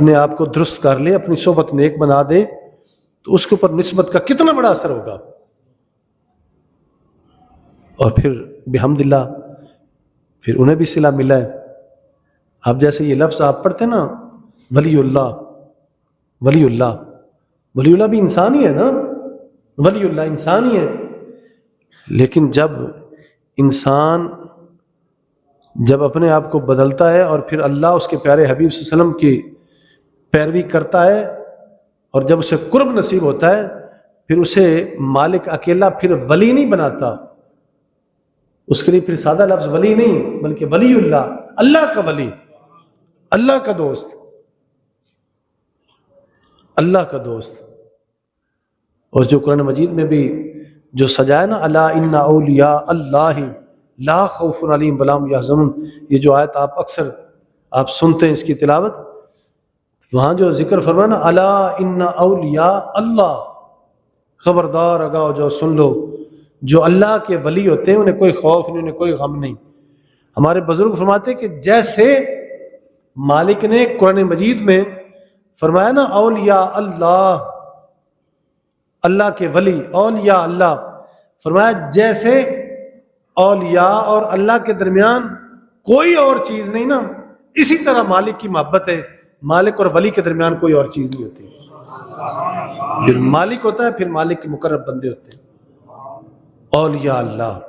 اپنے آپ کو درست کر لے، اپنی صحبت نیک بنا دے، تو اس کے اوپر نسبت کا کتنا بڑا اثر ہوگا۔ اور پھر بحمدللہ پھر انہیں بھی صلہ ملا ہے۔ اب جیسے یہ لفظ آپ پڑھتے ہیں نا، ولی اللہ، ولی اللہ، ولی اللہ بھی انسان ہی ہے نا، ولی اللہ انسان ہی ہے، لیکن جب انسان جب اپنے آپ کو بدلتا ہے اور پھر اللہ اس کے پیارے حبیب صلی اللہ علیہ وسلم کی پیروی کرتا ہے، اور جب اسے قرب نصیب ہوتا ہے، پھر اسے مالک اکیلا پھر ولی نہیں بناتا، اس کے لیے پھر سادہ لفظ ولی نہیں بلکہ ولی اللہ، اللہ کا ولی، اللہ کا دوست، اللہ کا دوست۔ اور جو قرآن مجید میں بھی جو سجایا نا، الا ان اولیاء اللہ لا خوف علیہم ولا هم یحزنون، یہ جو آیت آپ اکثر آپ سنتے ہیں اس کی تلاوت، وہاں جو ذکر فرمایا نا، الا ان اولیاء اللہ، خبردار آگاہ جو سن لو، جو اللہ کے ولی ہوتے ہیں انہیں کوئی خوف نہیں، انہیں کوئی غم نہیں۔ ہمارے بزرگ فرماتے کہ جیسے مالک نے قرآن مجید میں فرمایا نا اولیاء اللہ، اللہ کے ولی، اولیاء اللہ، فرمایا جیسے اولیاء اور اللہ کے درمیان کوئی اور چیز نہیں نا، اسی طرح مالک کی محبت ہے، مالک اور ولی کے درمیان کوئی اور چیز نہیں ہوتی۔ پھر مالک ہوتا ہے، پھر مالک کے مقرب بندے ہوتے ہیں، اولیاء اللہ۔